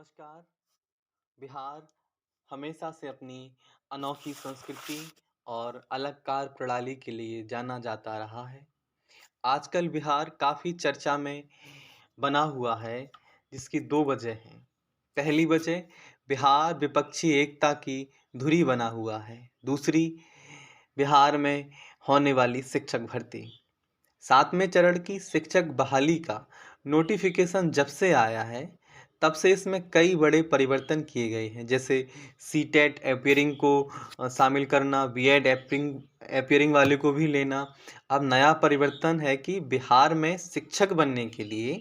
नमस्कार। बिहार हमेशा से अपनी अनोखी संस्कृति और अलग कार्य प्रणाली के लिए जाना जाता रहा है। आजकल बिहार काफ़ी चर्चा में बना हुआ है, जिसकी दो वजह हैं। पहली वजह, बिहार विपक्षी एकता की धुरी बना हुआ है। दूसरी, बिहार में होने वाली शिक्षक भर्ती। 7वें चरण की शिक्षक बहाली का नोटिफिकेशन जब से आया है, तब से इसमें कई बड़े परिवर्तन किए गए हैं। जैसे सीटेट अपीयरिंग को शामिल करना, बीएड अपीयरिंग वाले को भी लेना। अब नया परिवर्तन है कि बिहार में शिक्षक बनने के लिए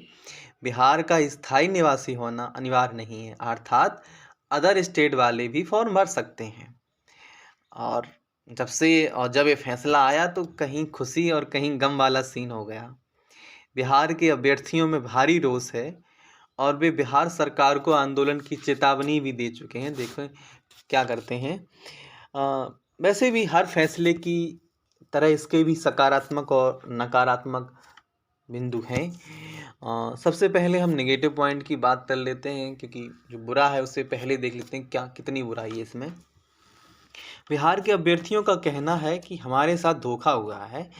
बिहार का स्थायी निवासी होना अनिवार्य नहीं है, अर्थात अदर स्टेट वाले भी फॉर्म भर सकते हैं। और जब ये फैसला आया तो कहीं खुशी और कहीं गम वाला सीन हो गया। बिहार के अभ्यर्थियों में भारी रोष है और वे बिहार सरकार को आंदोलन की चेतावनी भी दे चुके हैं। देखो क्या करते हैं। वैसे भी हर फैसले की तरह इसके भी सकारात्मक और नकारात्मक बिंदु हैं। सबसे पहले हम नेगेटिव पॉइंट की बात कर लेते हैं, क्योंकि जो बुरा है उससे पहले देख लेते हैं क्या कितनी बुराई है इसमें। बिहार के अभ्यर्थियों का कहना है कि हमारे साथ धोखा हुआ है।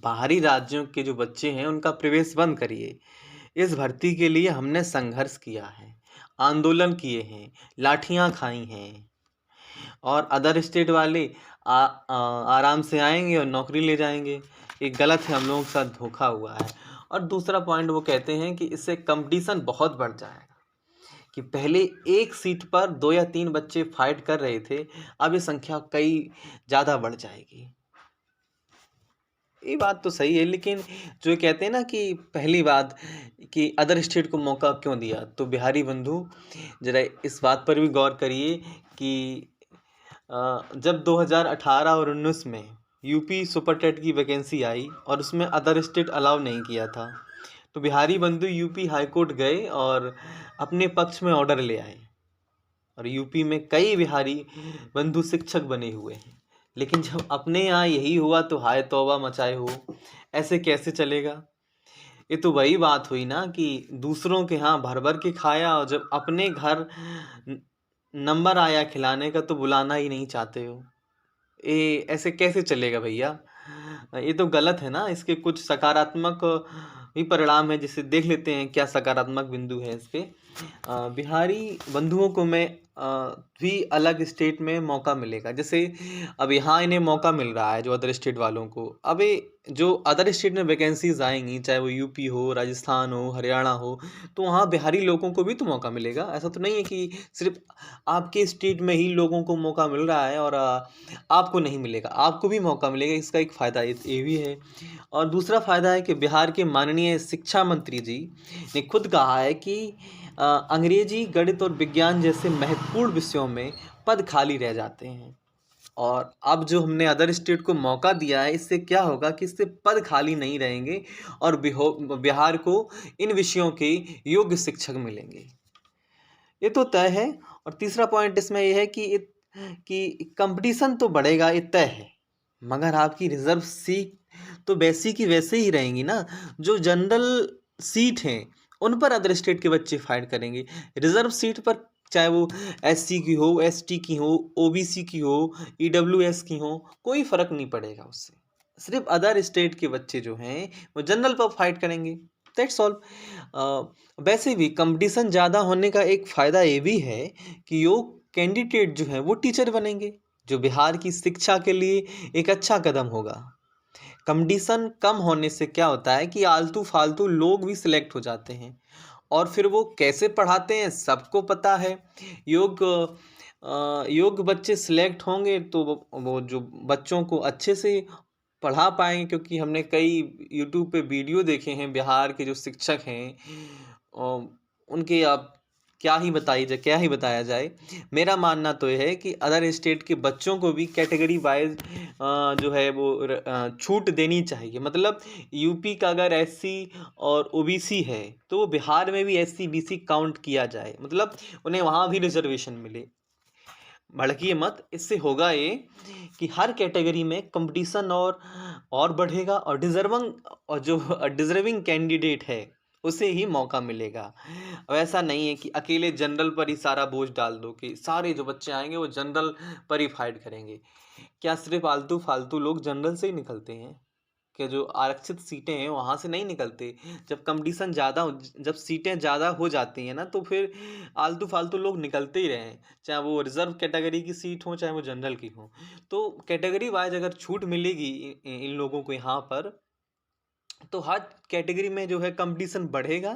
बाहरी राज्यों के जो बच्चे हैं उनका प्रवेश बंद करिए। इस भर्ती के लिए हमने संघर्ष किया है, आंदोलन किए हैं, लाठियां खाई हैं, और अदर स्टेट वाले आराम से आएंगे और नौकरी ले जाएंगे। ये गलत है, हम लोगों के साथ धोखा हुआ है। और दूसरा पॉइंट वो कहते हैं कि इससे कंपटीशन बहुत बढ़ जाएगा, कि पहले एक सीट पर 2 या 3 बच्चे फाइट कर रहे थे, अब ये संख्या कई ज़्यादा बढ़ जाएगी। ये बात तो सही है, लेकिन जो कहते हैं ना कि पहली बात कि अदर स्टेट को मौका क्यों दिया, तो बिहारी बंधु जरा इस बात पर भी गौर करिए कि जब 2018 और 19 में यूपी सुपर टेट की वैकेंसी आई और उसमें अदर स्टेट अलाउ नहीं किया था, तो बिहारी बंधु यूपी हाई कोर्ट गए और अपने पक्ष में ऑर्डर ले आए, और यूपी में कई बिहारी बंधु शिक्षक बने हुए हैं। लेकिन जब अपने यहाँ यही हुआ तो हाय तौबा मचाए हो। ऐसे कैसे चलेगा? ये तो वही बात हुई ना कि दूसरों के यहाँ भर भर के खाया, और जब अपने घर नंबर आया खिलाने का तो बुलाना ही नहीं चाहते हो। ये ऐसे कैसे चलेगा भैया? ये तो गलत है ना। इसके कुछ सकारात्मक भी परिणाम है, जिसे देख लेते हैं क्या सकारात्मक बिंदु है इसके। बिहारी बंधुओं को मैं भी अलग स्टेट में मौका मिलेगा। जैसे अब यहाँ इन्हें मौका मिल रहा है जो अदर स्टेट वालों को। अब ये जो अदर स्टेट में वैकेंसीज आएंगी, चाहे वो यूपी हो, राजस्थान हो, हरियाणा हो, तो वहाँ बिहारी लोगों को भी तो मौका मिलेगा। ऐसा तो नहीं है कि सिर्फ आपके स्टेट में ही लोगों को मौका मिल रहा है और आपको नहीं मिलेगा। आपको भी मौका मिलेगा। इसका एक फ़ायदा ये भी है। और दूसरा फ़ायदा है कि बिहार के माननीय शिक्षा मंत्री जी ने खुद कहा है कि अंग्रेजी, गणित और विज्ञान जैसे महत्वपूर्ण विषयों में पद खाली रह जाते हैं। और अब जो हमने अदर स्टेट को मौका दिया है, इससे क्या होगा कि इससे पद खाली नहीं रहेंगे और बिहार को इन विषयों के योग्य शिक्षक मिलेंगे। ये तो तय है। और तीसरा पॉइंट इसमें यह है कि कंपटीशन तो बढ़ेगा, ये तय है, मगर आपकी रिजर्व सीट तो वैसी की वैसे ही रहेंगी ना। जो जनरल सीट हैं उन पर अदर स्टेट के बच्चे फाइट करेंगे। रिजर्व सीट पर चाहे वो एससी की हो, एसटी की हो, ओबीसी की हो, ईडब्ल्यूएस की हो, कोई फर्क नहीं पड़ेगा उससे। सिर्फ अदर स्टेट के बच्चे जो हैं वो जनरल पर फाइट करेंगे। That's all. वैसे भी कंपटीशन ज़्यादा होने का एक फ़ायदा ये भी है कि योग कैंडिडेट जो हैं वो टीचर बनेंगे, जो बिहार की शिक्षा के लिए एक अच्छा कदम होगा। कंपटीशन कम होने से क्या होता है कि आलतू फालतू लोग भी सिलेक्ट हो जाते हैं, और फिर वो कैसे पढ़ाते हैं सबको पता है। योग योग बच्चे सिलेक्ट होंगे तो वो जो बच्चों को अच्छे से पढ़ा पाएंगे, क्योंकि हमने कई यूट्यूब पे वीडियो देखे हैं बिहार के जो शिक्षक हैं। उनके आप क्या ही बताया जाए। मेरा मानना तो यह है कि अदर स्टेट के बच्चों को भी कैटेगरी वाइज जो है वो छूट देनी चाहिए। मतलब यूपी का अगर एससी और ओबीसी है तो वो बिहार में भी एससी बीसी काउंट किया जाए, मतलब उन्हें वहाँ भी रिजर्वेशन मिले। भड़किए मत। इससे होगा ये कि हर कैटेगरी में कंपटीशन और बढ़ेगा, और डिजर्विंग कैंडिडेट है उसे ही मौका मिलेगा। अब ऐसा नहीं है कि अकेले जनरल पर ही सारा बोझ डाल दो कि सारे जो बच्चे आएँगे वो जनरल पर ही फाइट करेंगे। क्या सिर्फ़ आलतू-फालतू लोग जनरल से ही निकलते हैं? क्या जो आरक्षित सीटें हैं वहाँ से नहीं निकलते? जब कंपटीशन ज़्यादा हो जब सीटें ज़्यादा हो जाती हैं ना तो फिर आलतू-फालतू लोग निकलते ही रहे हैं। चाहे वो रिज़र्व कैटेगरी की सीट हो, चाहे वो जनरल की हो। तो कैटेगरी वाइज़ अगर छूट मिलेगी इन लोगों को यहाँ पर तो हर कैटेगरी में जो है कंपटीशन बढ़ेगा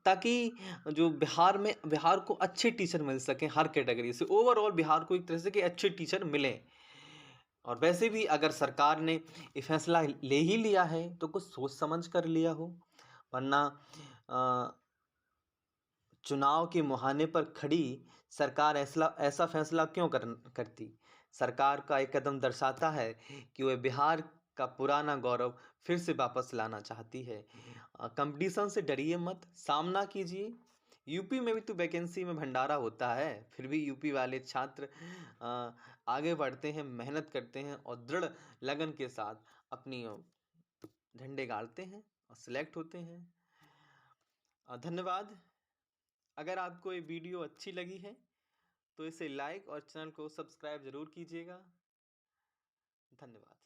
ताकि जो बिहार को अच्छे टीचर मिल सकें हर कैटेगरी से ओवरऑल बिहार को एक तरह से कि अच्छे टीचर मिलें और वैसे भी अगर सरकार ने ये फैसला ले ही लिया है तो कुछ सोच समझ कर लिया हो वरना अ, चुनाव के मुहाने पर खड़ी सरकार ऐसा ऐसा फैसला क्यों करती? सरकार का एक कदम दर्शाता है कि वह बिहार का पुराना गौरव फिर से वापस लाना चाहती है। कंपटीशन से डरिए मत, सामना कीजिए। यूपी में भी तो वैकेंसी में भंडारा होता है, फिर भी यूपी वाले छात्र आगे बढ़ते हैं, मेहनत करते हैं और दृढ़ लगन के साथ अपनी झंडे गाड़ते हैं और सिलेक्ट होते हैं। धन्यवाद। अगर आपको ये वीडियो अच्छी लगी है तो इसे लाइक और चैनल को सब्सक्राइब ज़रूर कीजिएगा। धन्यवाद।